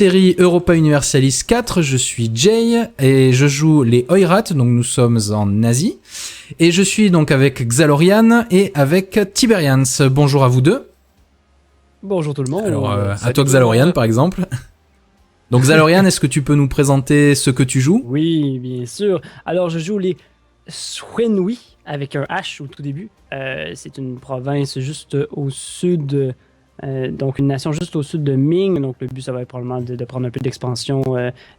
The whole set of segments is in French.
série Europa Universalis 4, je suis Jay et je joue les Oirat, donc nous sommes en Asie. Et je suis donc avec Xalorian et avec Tiberians. Bonjour à vous deux. Bonjour tout le monde. Alors, à toi Xalorian par exemple. Donc Xalorian, est-ce que tu peux nous présenter ce que tu joues? Oui, bien sûr. Alors, je joue les Swinui avec un H au tout début. C'est une province juste au sud, donc une nation juste au sud de Ming. Donc, le but, ça va être probablement de prendre un peu d'expansion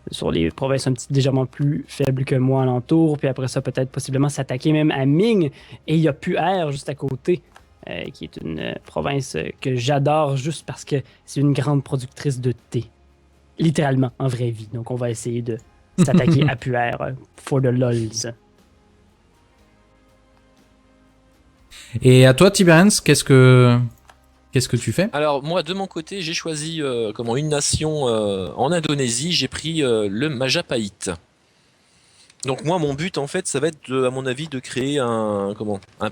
sur les provinces un petit légèrement plus faibles que moi alentour. Puis après ça, peut-être possiblement s'attaquer même à Ming. Et il y a Pu'er juste à côté. Qui est une province que j'adore juste parce que c'est une grande productrice de thé. Littéralement, en vraie vie. Donc, on va essayer de s'attaquer à Pu'er for the lols. Et à toi Tiberians, qu'est-ce que tu fais? Alors moi de mon côté j'ai choisi une nation en Indonésie, j'ai pris le Majapahit. Donc moi mon but en fait ça va être à mon avis de créer un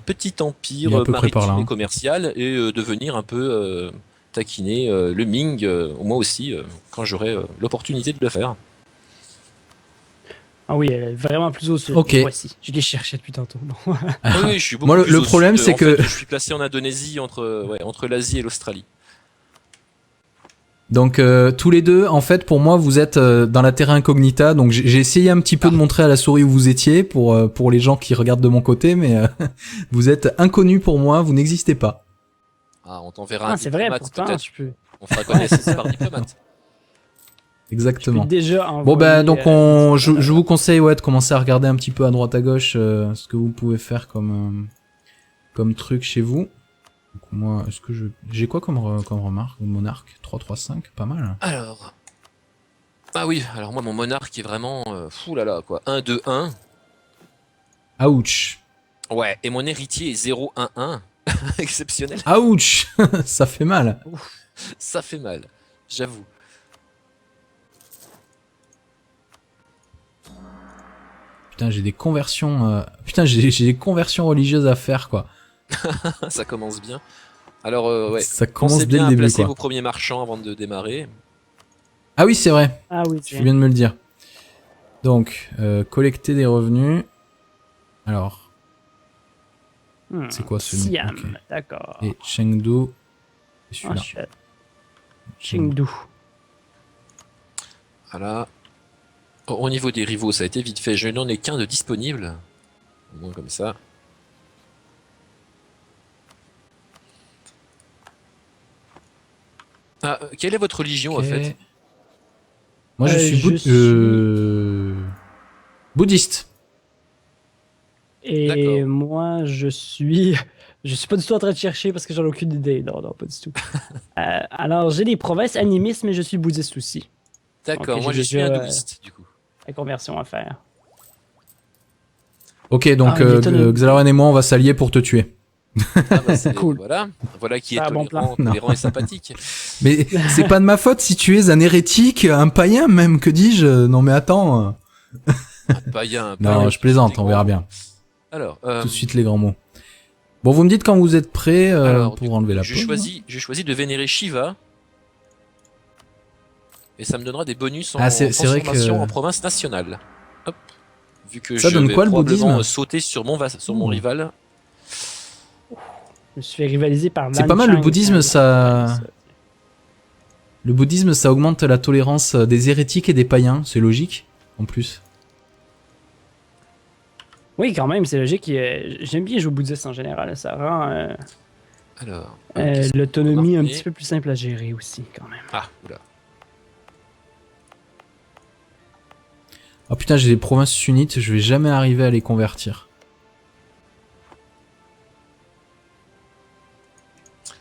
petit empire maritime et commercial et de venir un peu taquiner le Ming moi aussi quand j'aurai l'opportunité de le faire. Ah oui, elle est vraiment plus au sud. Ok. Voici, je l'ai cherché depuis tantôt. Oui, je suis beaucoup Moi plus le au problème sud. c'est En que fait, je suis placé en Indonésie entre l'Asie et l'Australie. donc tous les deux, en fait, pour moi, vous êtes dans la terra incognita. Donc j'ai essayé un petit peu de montrer à la souris où vous étiez pour les gens qui regardent de mon côté, mais vous êtes inconnus pour moi, vous n'existez pas. Ah, on t'enverra un c'est vrai, diplomate pourtant, peut-être. tu peux. On fera connaissance par diplomate. Exactement. Déjà Bon ben donc je vous vous conseille de commencer à regarder un petit peu à droite à gauche ce que vous pouvez faire comme truc chez vous. Donc moi, est-ce que j'ai quoi comme remarque? Monarque 3-3-5, pas mal. Alors. Ah oui, alors moi mon monarque est vraiment fou là là quoi. 1-2-1. Ouch. Ouais, et mon héritier est 0-1-1. Exceptionnel. Ouch. Ça fait mal. Ouf, ça fait mal, j'avoue. Putain, j'ai des conversions j'ai des conversions religieuses à faire quoi. Ça commence bien. Alors ouais, Ça commence pensez dès bien le à début placer quoi. vos premiers marchands avant de démarrer. Ah oui, c'est vrai. Ah oui, Tu viens de me le dire. Donc, collecter des revenus. Alors, c'est quoi ce nom? Siam, Okay. d'accord. Et Chengdu, c'est celui-là. Ensuite, Chengdu. Voilà. Au niveau des rivaux, ça a été vite fait. Je n'en ai qu'un de disponible. Au moins comme ça. Ah, quelle est votre religion en fait? Moi, je suis bouddhiste. Et moi, je suis pas du tout en train de chercher parce que j'en ai aucune idée. Non, pas du tout. Alors, j'ai des provinces animistes, mais je suis bouddhiste aussi. D'accord, Donc, moi je suis hindouiste du coup. La conversion à faire. Ok, donc Xalorian et moi, on va s'allier pour te tuer. Ah bah c'est Cool. Voilà qui est Ah, bon tolérant et sympathique. Mais c'est pas de ma faute si tu es un hérétique, un païen même, que dis-je? Non mais attends. Païen. Non, je plaisante, on verra bien. Alors, tout de suite les grands mots. Bon, vous me dites quand vous êtes prêts pour enlever la pause. J'ai choisi de vénérer Shiva. Et ça me donnera des bonus en transformation en province nationale. Hop. Vu que ça je donne vais quoi le probablement bouddhisme? Sauter sur mon rival. Je me suis fait rivaliser par C'est pas mal le bouddhisme, ça. Le bouddhisme, ça augmente la tolérance des hérétiques et des païens, c'est logique, en plus. Oui, quand même, c'est logique. J'aime bien jouer au bouddhiste en général. Ça rend l'autonomie un petit peu plus simple à gérer aussi, quand même. Ah, oula. Oh putain, j'ai des provinces sunnites, je vais jamais arriver à les convertir.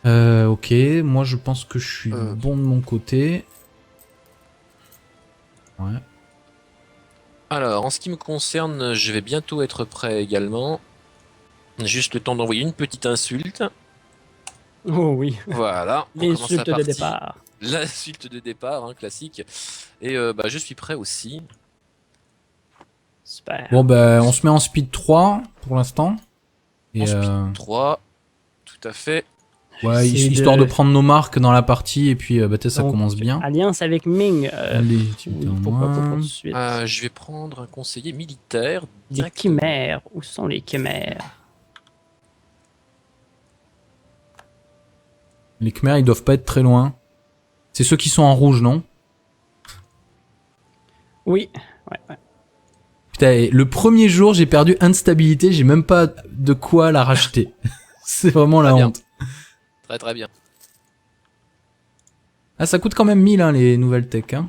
Ok, moi je pense que je suis bon de mon côté. Ouais. Alors, en ce qui me concerne, je vais bientôt être prêt également. Juste le temps d'envoyer une petite insulte. Oh oui. Voilà. L'insulte de départ. L'insulte de départ, hein, classique. Et je suis prêt aussi. Super. Bon bah on se met en speed 3 pour l'instant. En speed 3, tout à fait. Ouais, C'est histoire de prendre nos marques dans la partie et puis bah, ça Donc, commence bien. Alliance avec Ming. Allez, tu Oui, t'en pourquoi pas moins. pour tout de suite. Je vais prendre un conseiller militaire. Les directement. chimères. Où sont les chimères? Les Khmers, ils doivent pas être très loin. C'est ceux qui sont en rouge, non? Oui. Ouais. Putain, et le premier jour, j'ai perdu instabilité, j'ai même pas de quoi la racheter. C'est vraiment la Très bien. honte. Très très bien. Ah, ça coûte quand même 1000, hein, les nouvelles tech, hein.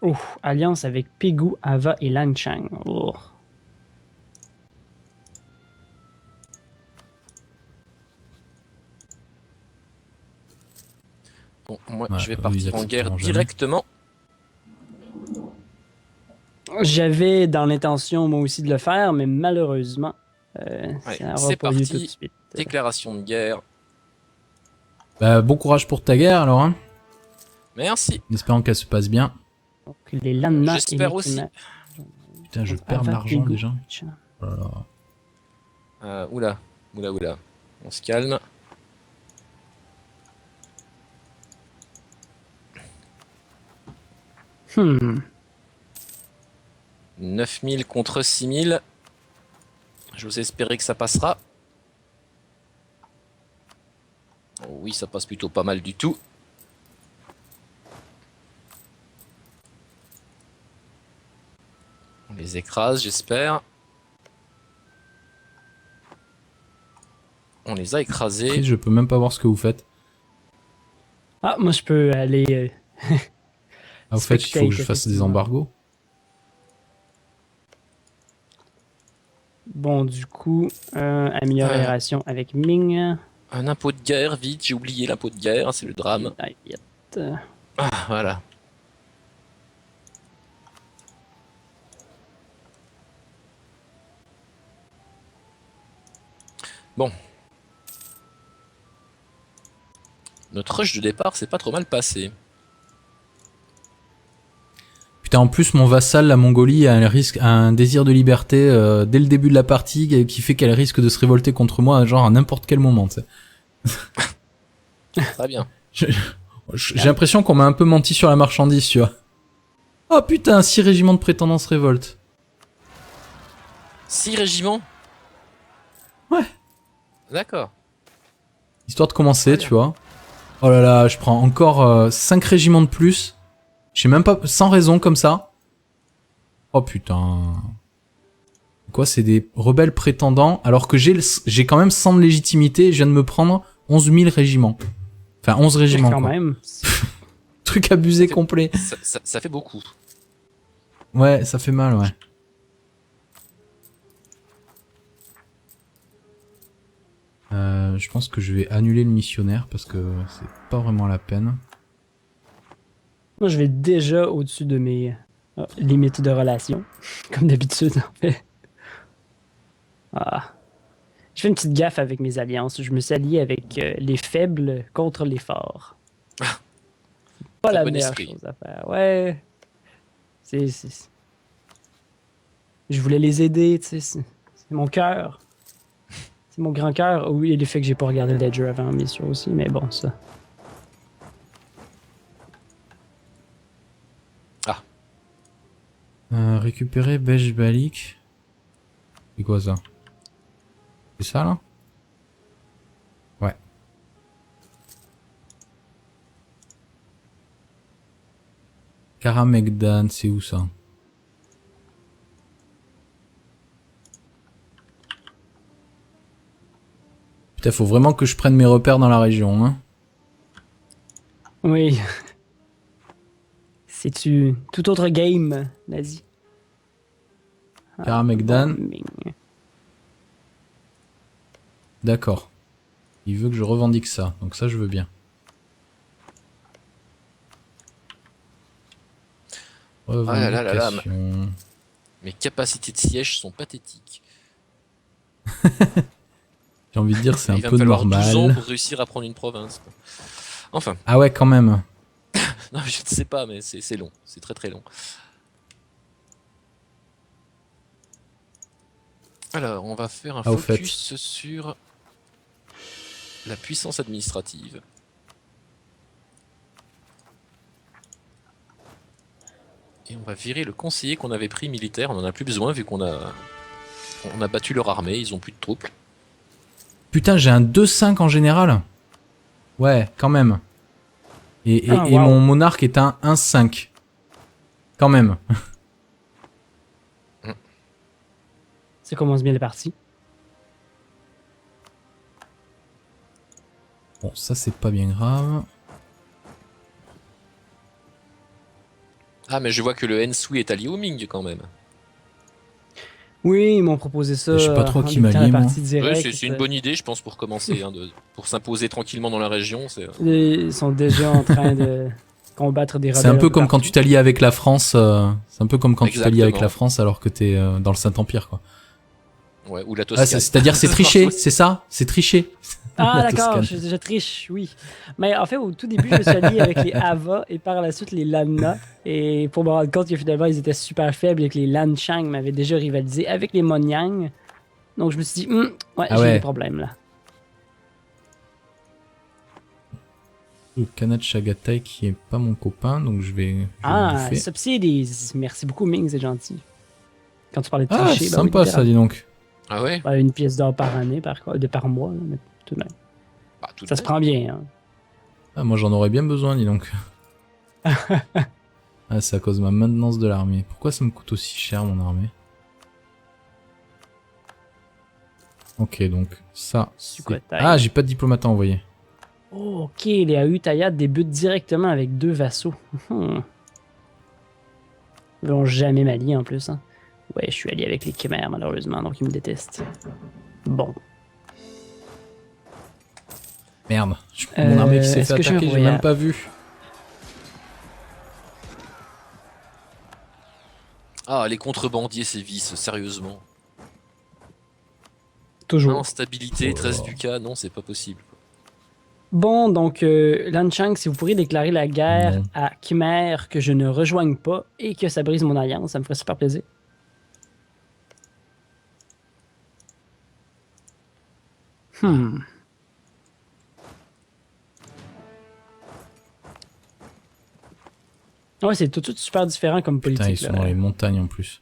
Oh, alliance avec Pegu, Ava et Lanchang. Oh. Bon, moi, Ouais, je vais eux, ils partir en guerre accepteront jamais. directement. J'avais dans l'intention, moi aussi, de le faire, mais malheureusement, Ouais, ça n'aura c'est pas lieu parti. tout de suite. Déclaration de guerre. Bah, bon courage pour ta guerre, alors, hein. Merci. En espérant qu'elle se passe bien. Donc, les Lanna et J'espère les aussi. Khmer. Putain, je Donc, perds de Ava, l'argent, Pegu, déjà. Lanchang. Oh là là. Oula. On se calme. Hmm. 9000 contre 6000. J'ose espérer que ça passera. Oh oui, ça passe plutôt pas mal du tout. On les écrase, j'espère. On les a écrasés. Triste, je peux même pas voir ce que vous faites. Ah, moi, je peux aller. Ah, au fait, il faut que je Spectate, fasse des effectivement. embargos. Bon, du coup, amélioration avec Ming. Un impôt de guerre, vite, j'ai oublié l'impôt de guerre, c'est le drame. Diet. Ah, voilà. Bon. Notre rush de départ s'est pas trop mal passé. Putain, en plus, mon vassal, la Mongolie, a un désir de liberté dès le début de la partie qui fait qu'elle risque de se révolter contre moi, genre à n'importe quel moment, tu sais. Très bien. J'ai l'impression qu'on m'a un peu menti sur la marchandise, tu vois. Oh putain, 6 régiments de prétendants se révoltent. 6 régiments? Ouais. D'accord. Histoire de commencer, Très tu bien. vois. Oh là là, je prends encore 5 régiments de plus. Je sais même pas, sans raison comme ça. Oh putain. Quoi, c'est des rebelles prétendants, alors que j'ai quand même 100 de légitimité et je viens de me prendre 11 000 régiments. Enfin, 11 régiments, Quand quoi. même. Truc abusé complet. Ça fait beaucoup. Ouais, ça fait mal, ouais. Je pense que je vais annuler le missionnaire parce que c'est pas vraiment la peine. Moi, je vais déjà au-dessus de mes limites de relation, comme d'habitude, en fait. Ah. Je fais une petite gaffe avec mes alliances. Je me suis allié avec les faibles contre les forts. Pas Très la bon meilleure esprit. chose à faire. Ouais. Je voulais les aider, tu sais. C'est mon cœur. C'est mon grand cœur. Oui, et le fait que j'ai pas regardé le Ledger avant, bien sûr aussi, mais bon, ça. Récupérer Bejbalik. C'est quoi ça? C'est ça là? Ouais. Karamegdan, c'est où ça? Putain, faut vraiment que je prenne mes repères dans la région, hein. Oui. C'est-tu tout autre game, nazi? Karamegdan. Ming. D'accord. Il veut que je revendique ça, donc ça je veux bien. là là là là, Revendication. Mes capacités de siège sont pathétiques. J'ai envie de dire c'est un Il va peu me falloir 12 ans normal. pour réussir à prendre une province. Enfin, Ah ouais, quand même. non, je ne sais pas, mais c'est long. C'est très très long. Alors, on va faire un Ah, au fait. focus sur la puissance administrative. Et on va virer le conseiller qu'on avait pris militaire. On en a plus besoin vu on a battu leur armée. Ils ont plus de troupes. Putain, j'ai un 2-5 en général. Ouais, quand même. Et Ah, wow. mon monarque est un 1-5. Quand même. Ça commence bien les parties. Bon, ça c'est pas bien grave. Ah, mais je vois que le Ensui est allié au Ming quand même. Oui, ils m'ont proposé ça Je sais pas trop en qui débutant m'allie, la moi. partie Ouais, directe. c'est une bonne idée, je pense, pour commencer, hein, pour s'imposer tranquillement dans la région. Ils sont déjà en train de combattre des rebelles. C'est un peu comme quand partout. tu t'allies avec la France. C'est un peu comme quand tu t'allies avec la Exactement. France alors que t'es dans le Saint-Empire, quoi. Ouais, ou la Ah, Toscane. c'est-à-dire c'est tricher, c'est ça? C'est tricher. Ah, La d'accord, Toscane. je triche, oui. Mais en fait, au tout début, je me suis allié avec les Ava et par la suite les Lanna. Et pour me rendre compte que finalement, ils étaient super faibles et que les Lan Chang m'avaient déjà rivalisé avec les Monyang. Donc je me suis dit, ouais, Ah j'ai des ouais. problèmes là. Le Khanat Chagatai qui est pas mon copain, donc je vais le Ah, bouffer. subsidies. Merci beaucoup, Ming, c'est gentil. Quand tu parlais de Ah, tricher, c'est ben oui, sympa ça, littéralement. dis donc. Ah ouais? Ben, une pièce d'or par année, par mois, là, mais tout de même. Bah, tout de Ça se même. prend bien, hein. Ah, moi j'en aurais bien besoin, dis donc. Ah, c'est à cause de ma maintenance de l'armée. Pourquoi ça me coûte aussi cher mon armée? Ok, donc ça. c'est- Sukhothai. Ah, j'ai pas de diplomate à envoyer. Oh, ok, les Ayutthaya débutent directement avec 2 vassaux. Ils vont jamais m'allier en plus. Hein. Ouais, je suis allié avec les Khmers malheureusement, donc ils me détestent. Bon. Merde, mon armée qui s'est est-ce fait que je attaquer, j'ai voyais- même pas vu. Ah, les contrebandiers sévissent, sérieusement. Toujours. Instabilité, Oh là 13 là. ducats, non, c'est pas possible. Bon, donc, Lan Chang, si vous pourriez déclarer la guerre Non. à Khmer que je ne rejoigne pas et que ça brise mon alliance, ça me ferait super plaisir. Hmm. Ouais, c'est tout de suite super différent comme Putain, ils politique, sont là, dans les montagnes en plus.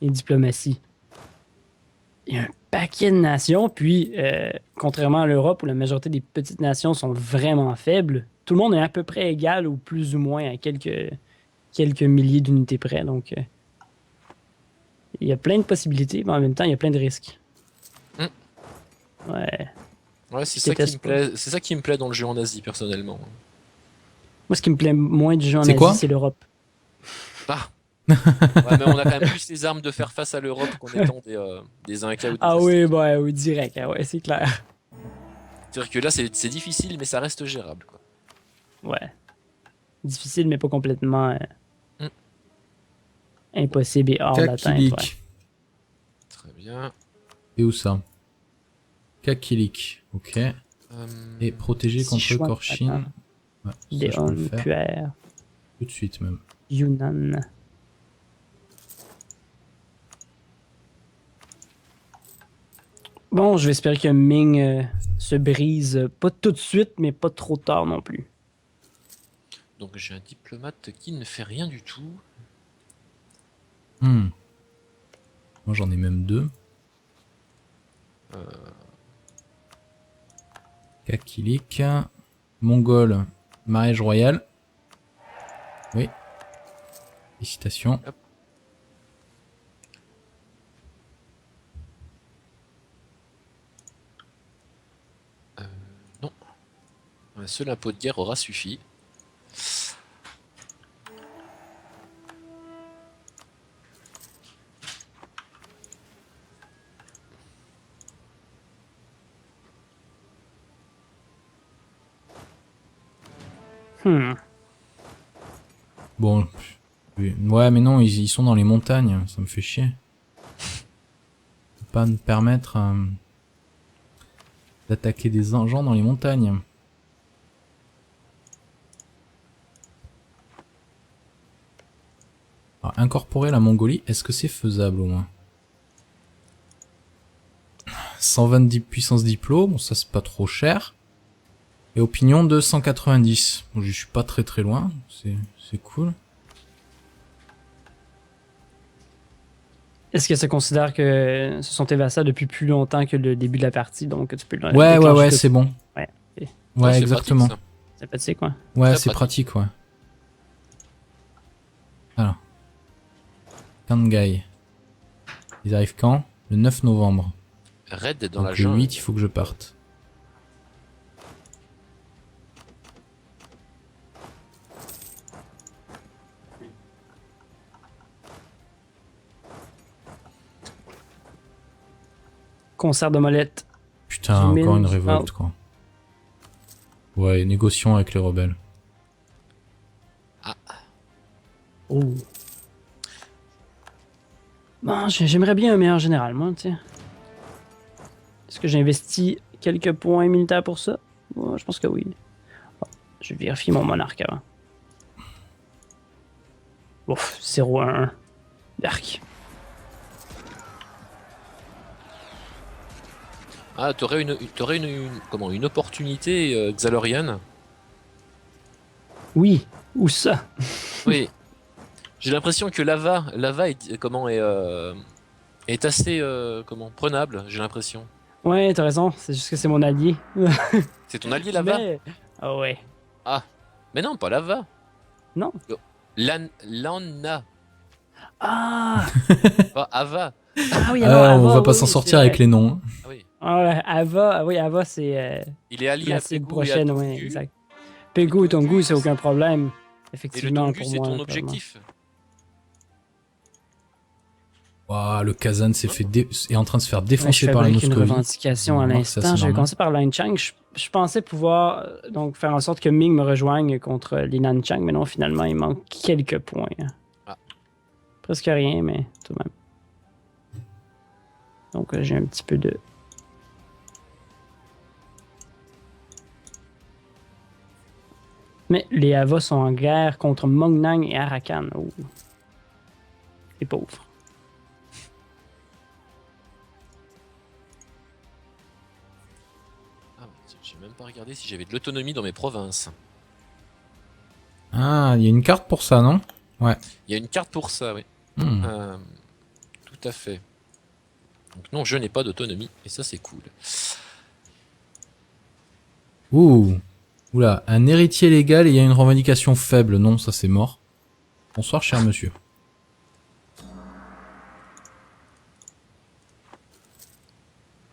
et diplomatie. Il y a un paquet de nations, puis contrairement à l'Europe où la majorité des petites nations sont vraiment faibles, tout le monde est à peu près égal ou plus ou moins à quelques milliers d'unités près. Donc, il y a plein de possibilités, mais en même temps, il y a plein de risques. Hmm. Ouais. Ouais, c'est Je ça qui déteste me pas. plaît. C'est ça qui me plaît dans le jeu en Asie, personnellement. Moi, ce qui me plaît moins du jeu en C'est quoi? Asie, c'est l'Europe. Ah! Ouais, mais on a quand même plus les armes de faire face à l'Europe qu'en étant des Incas ou des Ah Aztèques. oui, bah oui, direct. Ah ouais, c'est clair. C'est-à-dire que là, c'est difficile, mais ça reste gérable, quoi. Ouais. Difficile, mais pas complètement Hmm. impossible et hors d'atteinte. Ouais. Kakilik. Très bien. Et où ça? Kakilik, ok. Et protéger contre Sichuan, Korchin. attends. Ouais, ça, je peux Deon, le faire Puer, tout de suite même. Yunnan. Bon, je vais espérer que Ming se brise pas tout de suite, mais pas trop tard non plus. Donc j'ai un diplomate qui ne fait rien du tout. Hmm. Moi j'en ai même deux. Kakilik. Mongol. Mariage royal. Oui. Félicitations. Hop. Non. Un seul impôt de guerre aura suffi. Hmm. Bon. Ouais mais non, ils sont dans les montagnes. Ça me fait chier. Je peux pas me permettre d'attaquer des gens dans les montagnes. Alors, incorporer la Mongolie, est-ce que c'est faisable au moins? 120 puissance diplo, bon ça c'est pas trop cher. Et opinion de 190. Bon, je suis pas très loin, c'est cool. Est-ce que ça considère que ce sont tes vassals depuis plus longtemps que le début de la partie, donc tu peux le Ouais, déclencher c'est bon. Ouais, ok. Ouais, c'est exactement. pratique, C'est pratique, quoi. Ouais, Très c'est pratique, ouais. Alors. Kangai. Ils arrivent quand? Le 9 novembre. ça. Raid dans Donc la le jungle. 8, il faut que je parte. Concert de molette. Putain, encore une révolte, quoi. Ouais, négocions avec les rebelles. Oh. Bon, j'aimerais bien un meilleur général, moi, tu sais. Est-ce que j'ai investi quelques points militaires pour ça? Ouais, je pense que oui. Bon, je vais vérifier mon monarque avant. Ouf, 0-1. Dark. Ah, t'aurais une opportunité xalorienne. Oui, où ça? Oui. J'ai l'impression que lava est assez prenable. J'ai l'impression. Ouais, t'as raison, c'est juste que c'est mon allié. C'est ton allié lava. Mais... Ah ouais. Ah, mais non, pas lava. Non. Lana, Ah! pas Ava. Ah oui, Ah, alors, on Ava, va pas oui, s'en oui, sortir c'est avec vrai. les noms. Hein. Ah oui. Ah ouais, Ava, oui, Ava, c'est Il est allié la à cible Pegu et à prochaine, oui, Tongu. exact. Pegu et Tongu, c'est aucun problème. Et le Effectivement, Tongu, pour c'est moi. ton clairement. objectif. Waouh, le Kazan est en train de se faire Ouais, je défoncer par la fabrique une Moscovie. revendication à On va voir que ça, l'instant. c'est Je vais normal. commencer par Lanchang. Je pensais pouvoir donc faire en sorte que Ming me rejoigne contre les Nanchang, mais non, finalement, il manque quelques points. Ah. Presque rien, mais tout de même. Donc, j'ai un petit peu de... Mais les Havas sont en guerre contre Mongnang et Arakan. Oh. Les pauvres. Ah, j'ai même pas regardé si j'avais de l'autonomie dans mes provinces. Ah, il y a une carte pour ça, non? Ouais. Il y a une carte pour ça, oui. Hmm. Tout à fait. Donc non, je n'ai pas d'autonomie, et ça c'est cool. Ouh. Oula, un héritier légal et il y a une revendication faible. Non, ça c'est mort. Bonsoir, cher monsieur.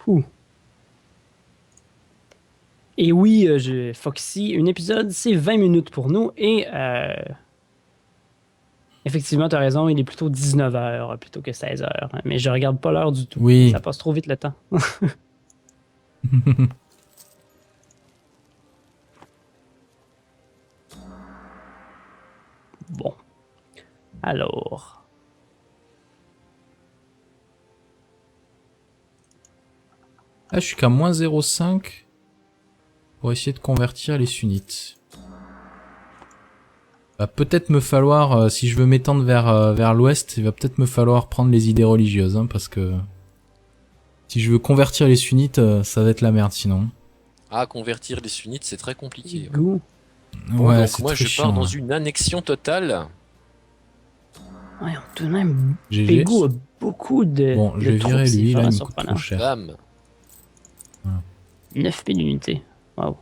Ouh. Et oui, Foxy, un épisode, c'est 20 minutes pour nous. Et effectivement, tu as raison, il est plutôt 19h plutôt que 16h. Mais je regarde pas l'heure du tout. Oui. Ça passe trop vite le temps. Bon. Alors. Ah, je suis qu'à moins 0,5 pour essayer de convertir les sunnites. Va peut-être me falloir, si je veux m'étendre vers l'ouest, il va peut-être me falloir prendre les idées religieuses, hein, parce que si je veux convertir les sunnites, ça va être la merde sinon. Ah, convertir les sunnites, c'est très compliqué. Ouais. Goût. Bon, Ouais, donc c'est moi très je pars chiant. dans Ouais. une annexion totale. Ouais, tout de même, GG. Pegu a beaucoup de. Bon, de je vais troupes, virer c'est lui, là vraiment il me coûte surprenant. trop cher. Bam. 9 000 unités. Wow.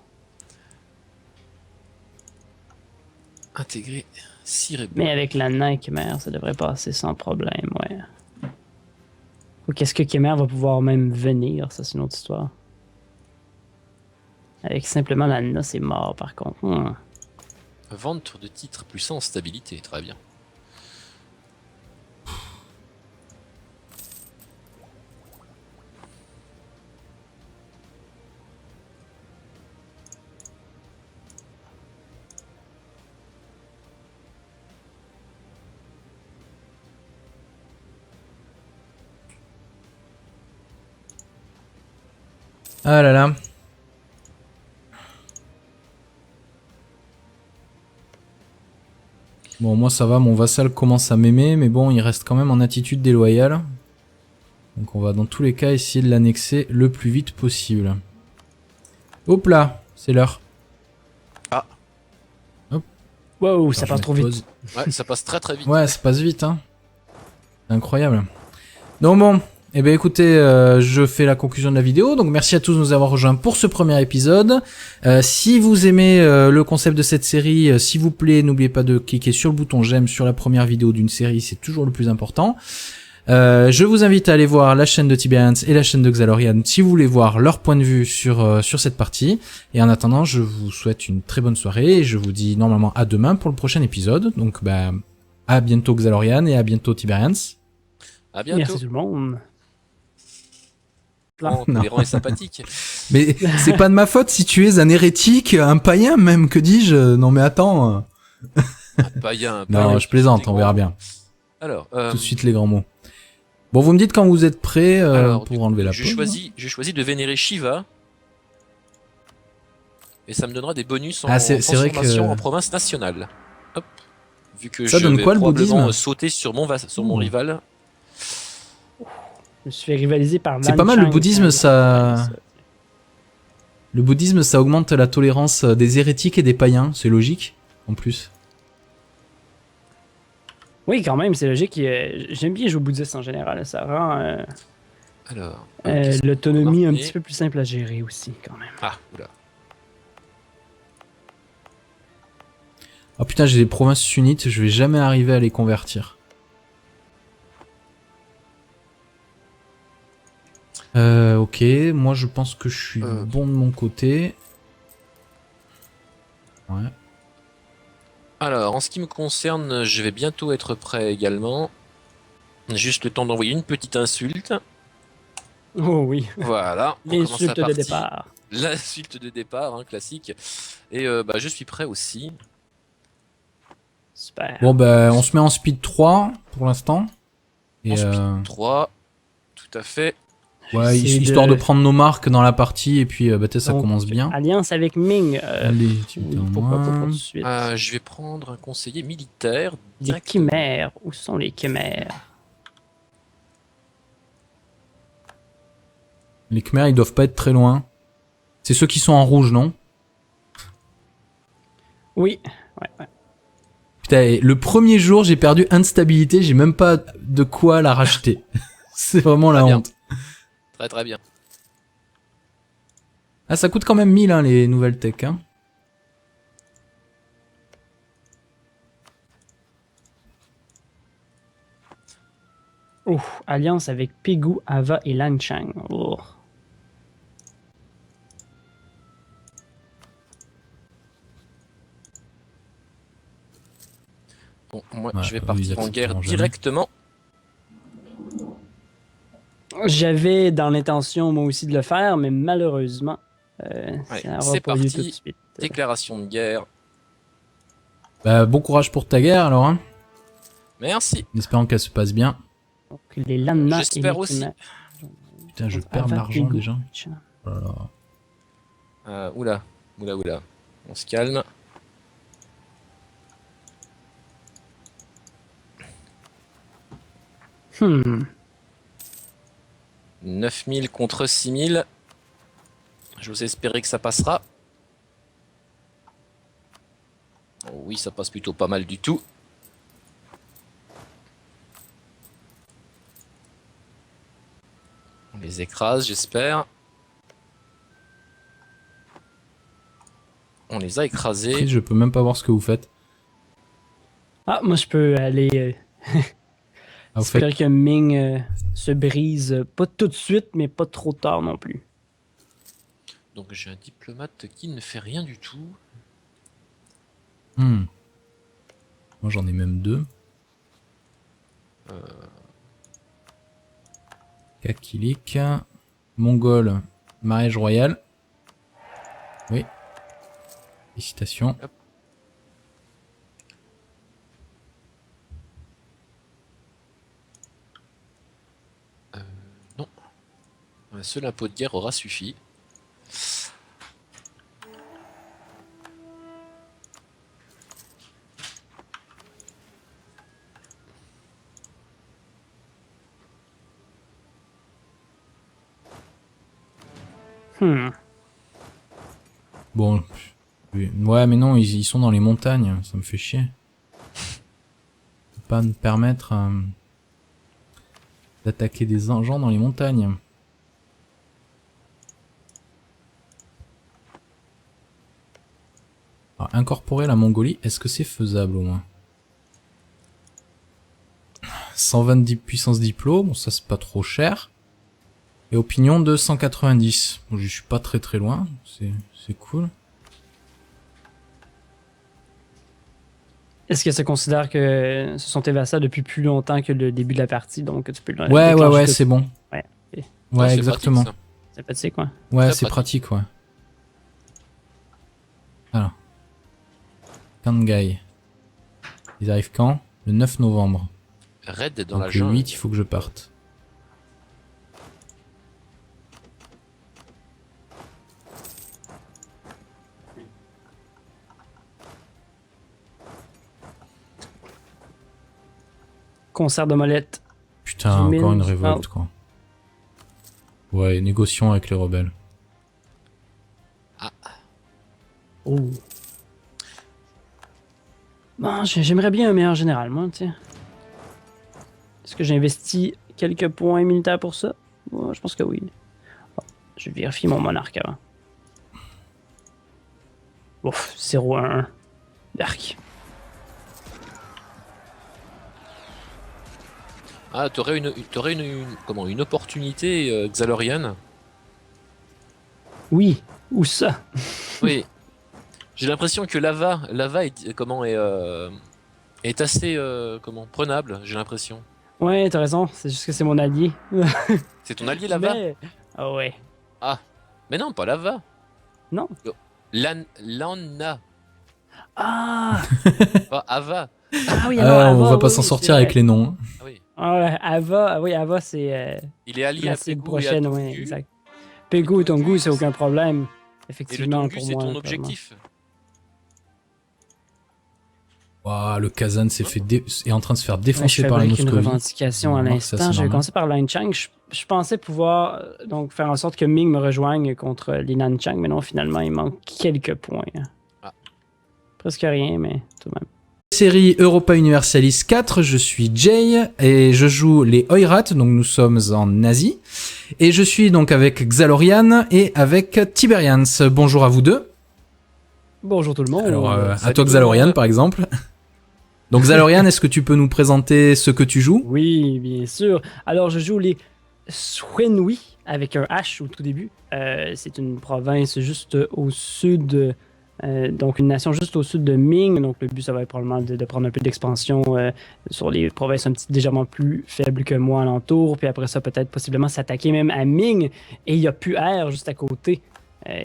Intégrer 6 rebelles. Mais avec la nain Khmer, ça devrait passer sans problème, ouais. Ou qu'est-ce que Khmer va pouvoir même venir, ça c'est une autre histoire. Avec simplement la nain, c'est mort par contre. Vente de titres puissance stabilité, très bien. Ah là là. Bon, moi ça va, mon vassal commence à m'aimer, mais bon, il reste quand même en attitude déloyale. Donc on va dans tous les cas essayer de l'annexer le plus vite possible. Hop là, c'est l'heure. Wow, ça Alors, passe je trop mets vite. pause. Ouais, ça passe très très vite. Ouais, ça passe vite, hein. C'est incroyable. Donc bon, eh bien écoutez, je fais la conclusion de la vidéo. Donc merci à tous de nous avoir rejoints pour ce premier épisode. Si vous aimez le concept de cette série, s'il vous plaît, n'oubliez pas de cliquer sur le bouton j'aime sur la première vidéo d'une série, c'est toujours le plus important. Je vous invite à aller voir la chaîne de Tiberians et la chaîne de Xalorian si vous voulez voir leur point de vue sur cette partie. Et en attendant, je vous souhaite une très bonne soirée et je vous dis normalement à demain pour le prochain épisode. Donc bah à bientôt Xalorian et à bientôt Tiberians. À bientôt. Merci tout le monde. Oh, tolérant et sympathique. Mais c'est pas de ma faute si tu es un hérétique, un païen même, que dis-je? Non mais attends. Païen. Non, je plaisante, on verra bien. Alors, Tout de suite les grands mots. Bon, vous me dites quand vous êtes prêts alors, pour enlever la pause. J'ai choisi de vénérer Shiva. Et ça me donnera des bonus en Ah, c'est vrai transformation que- en province nationale. Hop. Vu que Ça je donne vais quoi, le probablement bouddhisme sauter sur mon rival. Je me suis fait rivaliser par C'est pas mal, le Nanchang, bouddhisme, hein, ça- Le bouddhisme, ça augmente la tolérance des hérétiques et des païens, c'est logique, en plus. Oui, quand même, c'est logique. J'aime bien jouer au bouddhisme en général. Ça rend Alors. qu'est-ce l'autonomie qu'on un va petit peu plus simple à gérer aussi, quand même. Ah, oula. Oh putain, j'ai des provinces sunnites, je vais jamais arriver à les convertir. Ok, moi je pense que je suis bon de mon côté. Ouais. Alors, en ce qui me concerne, je vais bientôt être prêt également. Juste le temps d'envoyer une petite insulte. Oh oui, Voilà. on commence l'insulte la de partie. départ. L'insulte de départ, hein, classique. Et bah, je suis prêt aussi. Super. Bon bah on se met en speed 3 pour l'instant. Et En speed 3, tout à fait. ouais, J'essaie histoire de prendre nos marques dans la partie et puis bah, ça Donc, commence bien. Alliance avec Ming. Allez, tu Oui, t'en pourquoi pas moins. pour tout de suite. Je vais prendre un conseiller militaire. Les directement. chimères. Où sont les chimères? Les Khmers ils doivent pas être très loin. C'est ceux qui sont en rouge, non? Oui. Ouais. Putain, et le premier jour j'ai perdu instabilité, j'ai même pas de quoi la racheter. C'est vraiment la Très bien. honte. Très très bien. Ah, ça coûte quand même 1000 hein, les nouvelles tech. Hein. Oh, alliance avec Pegu, Ava et Lanchang. Oh. Bon, moi, Ouais, je vais eux, ils partir en guerre accepteront jamais. directement. J'avais dans l'intention, moi aussi, de le faire, mais malheureusement, Allez, ça n'aura c'est pas lieu parti. tout de suite. Déclaration de guerre. Bah, bon courage pour ta guerre alors, hein. Merci. En espérant qu'elle se passe bien. Donc, les Lanna et J'espère les aussi. Khmer. Putain, je Donc, perds de Ava, l'argent Pegu, déjà. Lanchang. Oh là là. Oula. On se calme. Hmm. 9000 contre 6000. J'ose espérer que ça passera. Oh oui, ça passe plutôt pas mal du tout. On les écrase, j'espère. On les a écrasés. Après, je peux même pas voir ce que vous faites. Ah, moi, je peux aller. Ah, vous faites... J'espère que Ming se brise, pas tout de suite, mais pas trop tard non plus. Donc j'ai un diplomate qui ne fait rien du tout. Hmm. Moi j'en ai même 2. Kakilik. Mongol. Mariage royal. Oui. Félicitations. Hop. Non. Un seul impôt de guerre aura suffi. Hmm. Bon, ouais, mais non, ils sont dans les montagnes, ça me fait chier. Faut pas me permettre d'attaquer des gens dans les montagnes. Alors, incorporer la Mongolie, est-ce que c'est faisable au moins? 120 puissance diplo, bon ça c'est pas trop cher. Et opinion de 190. Bon, je suis pas très loin, c'est cool. Est-ce que ça considère que ce sont tes vassals depuis plus longtemps que le début de la partie, donc tu peux le Ouais, c'est bon. Ouais. Ouais, c'est exactement. pratique, C'est pratique, quoi. Ouais, Très c'est pratique, ouais. Alors. Kangai. Ils arrivent quand? Le 9 novembre. ça. Raid dans Donc la le jungle. 8, il faut que je parte. Concert de molette. Putain, J'imagine- encore une révolte, quoi. Ouais, négocions avec les rebelles. Oh. Bon, j'aimerais bien un meilleur général, moi, tu sais. Est-ce que j'ai investi quelques points militaires pour ça? Ouais, je pense que oui. Bon, je vais vérifier mon monarque avant. Ouf, 0-1-1. Dark. Ah, t'aurais comment, une opportunité Xalorian. Oui, où ça? Oui. J'ai l'impression que Lava est assez prenable. J'ai l'impression. Ouais, t'as raison, c'est juste que c'est mon allié. C'est ton allié Lava? Mais... Ah ouais. Ah, mais non, pas Lava. Non. Lana, Ah! pas Ava. Ah oui, Ah, alors, on Ava, va pas oui, s'en oui, sortir c'est avec vrai. les noms. Ah oui. Ah ouais, Ava, oui, Ava, c'est Il est allié la à cible Pegu et à prochaine, oui, Tongu. exact. Pegu et Tongu, c'est aucun problème. Et le Effectivement, Tongu, pour c'est moi. ton clairement. objectif. Waouh, le Kazan est en train de se faire Ouais, je défoncer par la fabrique une Moscovie. revendication à Remarque, ça, l'instant. c'est Je vais normal. commencer par Lanchang. Je pensais pouvoir donc faire en sorte que Ming me rejoigne contre les Nanchang, mais non, finalement, il manque quelques points. Ah. Presque rien, mais tout de même. Série Europa Universalis 4, je suis Jay et je joue les Oirat, donc nous sommes en Asie. Et je suis donc avec Xalorian et avec Tiberians. Bonjour à vous deux. Bonjour tout le monde. Alors, à salut toi tout le Xalorian monde. par exemple. Donc Xalorian, est-ce que tu peux nous présenter ce que tu joues? Oui, bien sûr. Alors, je joue les Xuanhui avec un H au tout début. C'est une province juste au sud, donc une nation juste au sud de Ming. Donc, le but, ça va être probablement de prendre un peu d'expansion sur les provinces un petit légèrement plus faibles que moi alentour. Puis après ça, peut-être possiblement s'attaquer même à Ming. Et il y a Pu'er juste à côté.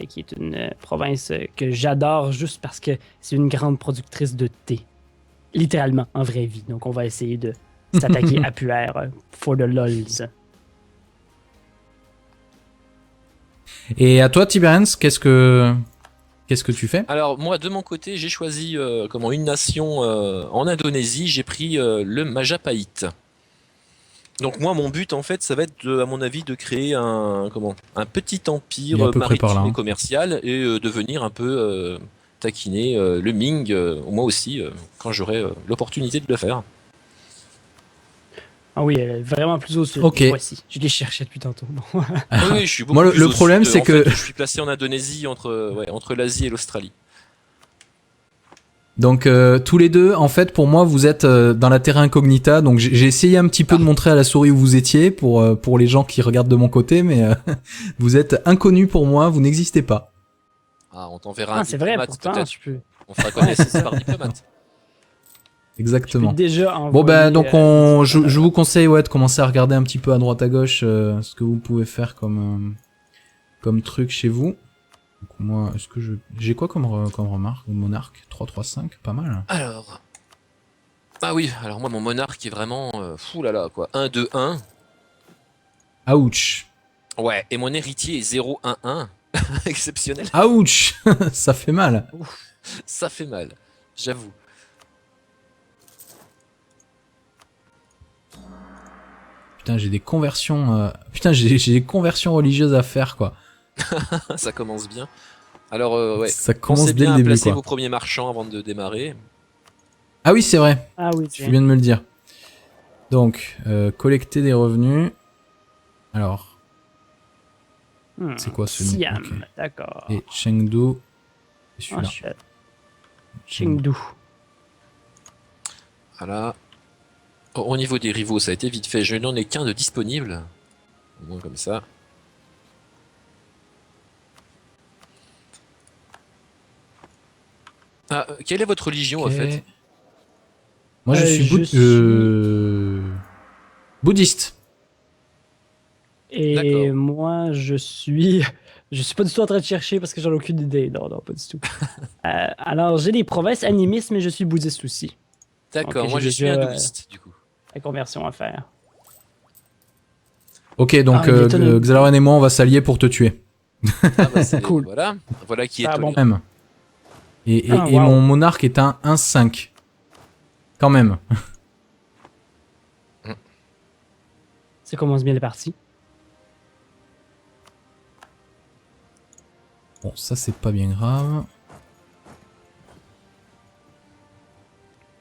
Qui est une province que j'adore juste parce que c'est une grande productrice de thé. Littéralement, en vraie vie. Donc, on va essayer de s'attaquer à Pu'er for the lols. Et à toi Tiberians, qu'est-ce que tu fais? Alors moi de mon côté j'ai choisi une nation en Indonésie, j'ai pris le Majapahit. Donc moi mon but en fait ça va être à mon avis de créer un petit Il est à empire peu près par là, maritime et hein. commercial et de venir un peu taquiner le Ming moi aussi quand j'aurai l'opportunité de le faire. Ah oui, elle est vraiment plus au sud. Ok. Voici, je les cherchais depuis tantôt. Bon. Oui, je suis beaucoup Moi, plus le au problème, sud. c'est En que- fait, je suis placé en Indonésie entre l'Asie et l'Australie. Donc tous les deux, en fait, pour moi, vous êtes dans la terra incognita. Donc j'ai essayé un petit peu de montrer à la souris où vous étiez pour les gens qui regardent de mon côté, mais vous êtes inconnus pour moi, vous n'existez pas. Ah, on t'enverra un Ah, c'est vrai, diplomate pourtant, peut-être. je peux On fera connaissance par diplomate. Exactement. déjà envoyer... Bon ben donc je des- vous conseille de commencer à regarder un petit peu à droite à gauche ce que vous pouvez faire comme truc chez vous. Donc moi, est-ce que j'ai quoi comme remarque? Monarque 3-3-5, pas mal. Alors. Ah oui, alors moi mon monarque est vraiment fou là là quoi. 1-2-1. Ouch. Ouais, et mon héritier est 0-1-1. Exceptionnel. Ouch. Ça fait mal. Ça fait mal, j'avoue. Putain, j'ai des conversions j'ai des conversions religieuses à faire quoi. Ça commence bien. Alors, ouais. Ça Pensez commence dès bien le à début, placer quoi. vos premiers marchands avant de démarrer. Ah oui, c'est vrai. Ah oui, Tu tiens. viens de me le dire. Donc, collecter des revenus. Alors, c'est quoi celui-là? Siam, Ok. d'accord. Et Chengdu, c'est celui-là. Ensuite, Chengdu. Chengdu. Voilà. Au niveau des rivaux, ça a été vite fait. Je n'en ai qu'un de disponible. Au moins comme ça. Ah, quelle est votre religion Ok. en fait? Moi, je suis, je suis- bouddhiste. Et D'accord. moi, je suis. Je suis pas du tout en train de chercher parce que j'en ai aucune idée. Non, non, pas du tout. Alors, j'ai des provinces animistes, mais je suis bouddhiste aussi. Donc, D'accord, j'ai moi je suis déjà hindouiste du coup. la conversion à faire. Ok, donc Ah, il étonne. Xalawan et moi, on va s'allier pour te tuer. Ah bah c'est Cool. voilà, voilà qui est Ah bon. tolérant. Même. Ah, Et mon wow. monarque est un 1-5. Quand même. Ça commence bien les parties. Bon, ça, c'est pas bien grave.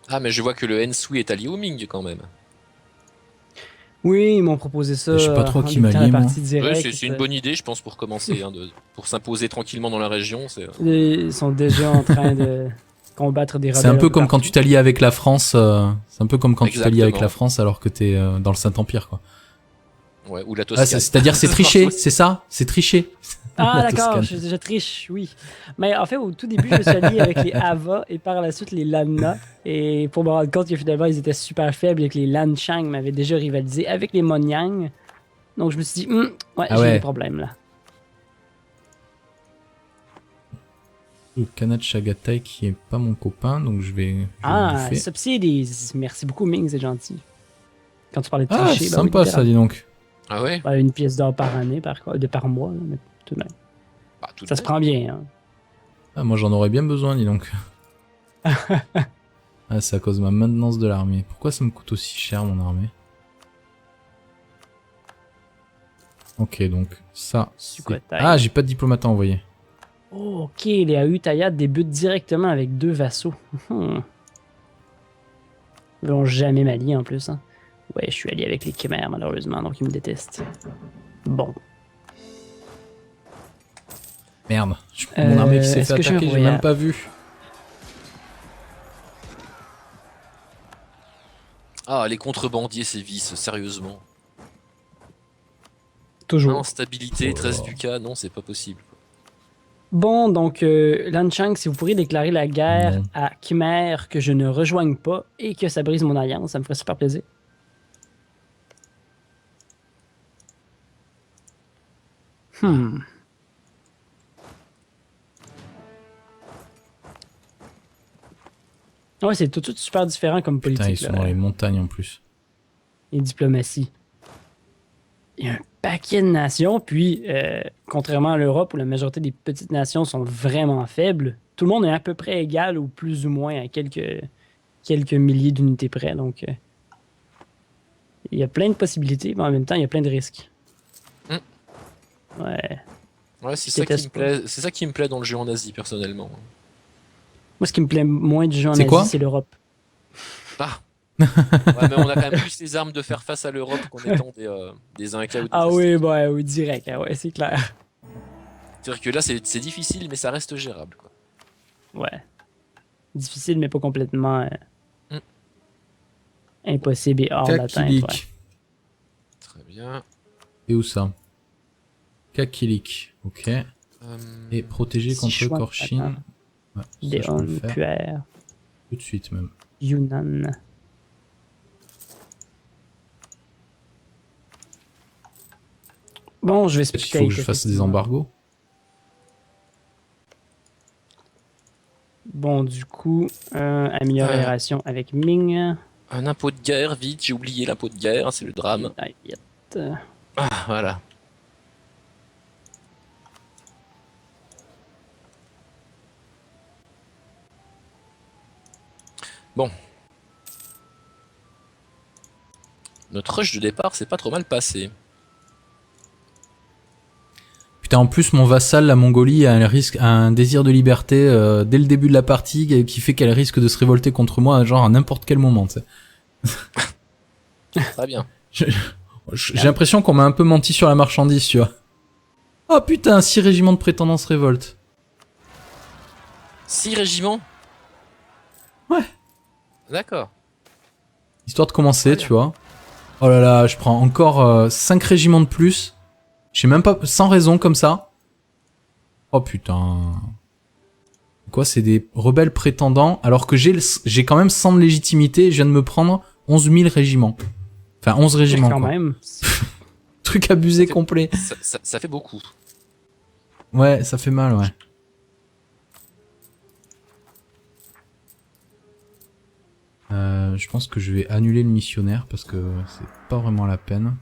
Ah mais je vois que le Ensui est allié au Ming quand même. Oui, ils m'ont proposé ça Je sais pas trop en qui débutant la m'allier, moi. partie Ouais, directe. c'est une bonne idée je pense pour commencer, hein, pour s'imposer tranquillement dans la région. Ils sont déjà en train de combattre des C'est un rebelles peu peu comme quand partout. tu t'allies avec la France. C'est un peu comme quand tu t'allies avec la Exactement. France alors que t'es dans le Saint-Empire, quoi. Ouais, ou la Ah, Toscane. c'est-à-dire c'est Ça marche tricher, aussi. c'est ça? C'est tricher. Ah, La d'accord, Toscane. je triche, oui. Mais en fait, au tout début, je me suis allié avec les Ava et par la suite les Lanna. Et pour me rendre compte que finalement, ils étaient super faibles et que les Lan Chang m'avaient déjà rivalisé avec les Monyang. Donc, je me suis dit, ouais, Ah j'ai des ouais. problèmes là. Le Khanat Chagatai qui est pas mon copain, donc je vais le Ah, bouffer. subsidies. Merci beaucoup, Ming, c'est gentil. Quand tu parlais de Ah, tricher, c'est bah oui, sympa ça, littéralement. dis donc. Ah ouais? Bah, une pièce d'or par année, par mois, là, mais tout de même. Bah tout de Ça se même. prend bien, hein. Ah, moi j'en aurais bien besoin, dis donc. Ah, c'est à cause de ma maintenance de l'armée. Pourquoi ça me coûte aussi cher mon armée? Ok, donc ça. Sukhothai. Ah, j'ai pas de diplomate à envoyer. Oh, ok, les Ayutthaya débutent directement avec 2 vassaux. Ils vont jamais m'allier en plus. Hein. Ouais, je suis allié avec les Khmers malheureusement, donc ils me détestent. Bon. Merde, mon armée qui s'est est-ce fait que j'ai un attaquer, j'ai voyage? même pas vu. Ah les contrebandiers sévissent, sérieusement. Toujours. Instabilité, Oh là 13 là. ducats, non c'est pas possible. Bon, donc, Lan Chang, si vous pourriez déclarer la guerre Non. à Khmer que je ne rejoigne pas et que ça brise mon alliance, ça me ferait super plaisir. Hmm. Ouais, c'est tout de suite super différent comme Putain, ils politique, sont là, dans les montagnes en plus. et diplomatie. Il y a un paquet de nations, puis contrairement à l'Europe où la majorité des petites nations sont vraiment faibles, tout le monde est à peu près égal ou plus ou moins à quelques milliers d'unités près. Donc, il y a plein de possibilités, mais en même temps, il y a plein de risques. Hmm. Ouais. Ouais, c'est Je ça qui déteste me pas. plaît, c'est ça qui me plaît dans le jeu en Asie personnellement. Moi, ce qui me plaît moins du jeu en C'est quoi? Asie, c'est l'Europe. Ah. Ouais, mais on a quand même plus les armes de faire face à l'Europe qu'en étant des Incas ou des Ah oui, Aztèques. bah oui, direct. Ah ouais, c'est clair. C'est-à-dire que là c'est difficile mais ça reste gérable quoi. Ouais. Difficile, mais pas complètement Hmm. impossible et hors d'atteinte. Ouais. Kakilik. Très bien. Et où ça? Kakilik, ok. Et protéger contre Sichuan, Korshin. attends. Ouais, ça, je peux Deon, le faire. Puer, Tout de suite même. Yunnan. Bon, je vais Peut-être qu'il splitter. faut que je fasse des embargos. Bon, du coup, amélioration avec Ming. Un impôt de guerre, vite, j'ai oublié l'impôt de guerre, c'est le drame. Ayat. Ah, voilà. Bon. Notre rush de départ s'est pas trop mal passé. putain, en plus, mon vassal, la Mongolie, a un désir de liberté dès le début de la partie qui fait qu'elle risque de se révolter contre moi, genre à n'importe quel moment, tu sais. Très bien. J'ai l'impression qu'on m'a un peu menti sur la marchandise, tu vois. Oh putain, 6 régiments de prétendants se révoltent. 6 régiments? Ouais. D'accord. Histoire de commencer, Ouais. tu vois. Oh là là, je prends encore 5 régiments de plus. Je sais même pas, sans raison comme ça. Oh putain. Quoi, c'est des rebelles prétendants, alors que j'ai quand même 100 de légitimité et je viens de me prendre 11 000 régiments. Enfin, 11 régiments, Quand quoi. même. Truc abusé complet. Ça fait beaucoup. Ouais, ça fait mal, ouais. Je pense que je vais annuler le missionnaire parce que c'est pas vraiment la peine.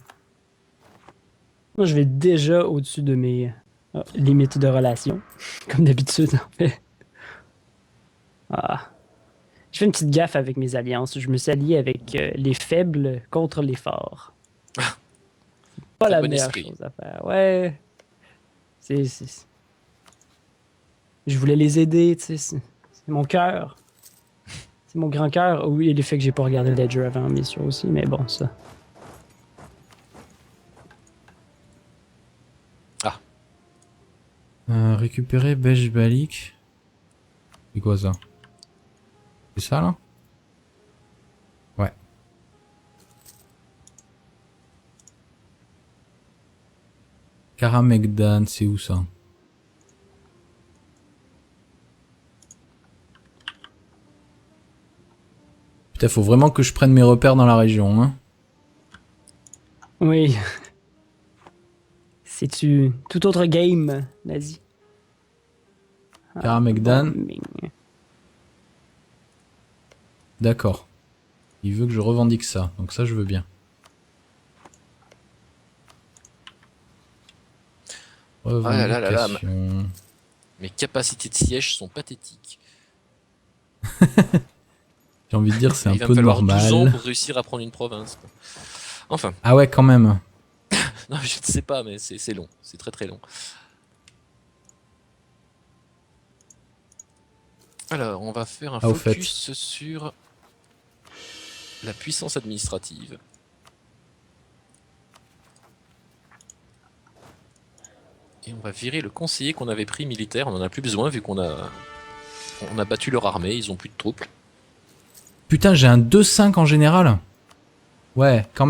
Moi, je vais déjà au-dessus de mes limites de relation, comme d'habitude, en fait. Ah. Je fais une petite gaffe avec mes alliances. Je me suis allié avec les faibles contre les forts. Pas Très la bon meilleure esprit. chose à faire. Ouais. Je voulais les aider, tu sais. C'est mon cœur. C'est mon grand cœur. Oui, et le fait que j'ai pas regardé Ledger avant, bien sûr aussi, mais bon, ça. Récupérer Bejbalik. C'est quoi ça? C'est ça là? Ouais. Karamegdan, c'est où ça? Putain, faut vraiment que je prenne mes repères dans la région, hein. Oui. C'est-tu tout autre game, nazi? Karamegdan. Ming. D'accord. Il veut que je revendique ça, donc ça je veux bien. là là là là, Revendication. Mes capacités de siège sont pathétiques. J'ai envie de dire c'est un Il va peu me falloir 12 ans normal. pour réussir à prendre une province. Enfin, Ah ouais, quand même. non, je ne sais pas, mais c'est long. C'est très très long. Alors, on va faire un Ah, au focus sur la puissance administrative. Et on va virer le conseiller qu'on avait pris militaire. On en a plus besoin vu qu'on a battu leur armée. Ils ont plus de troupes. Putain, j'ai un 2-5 en général. Ouais, quand même.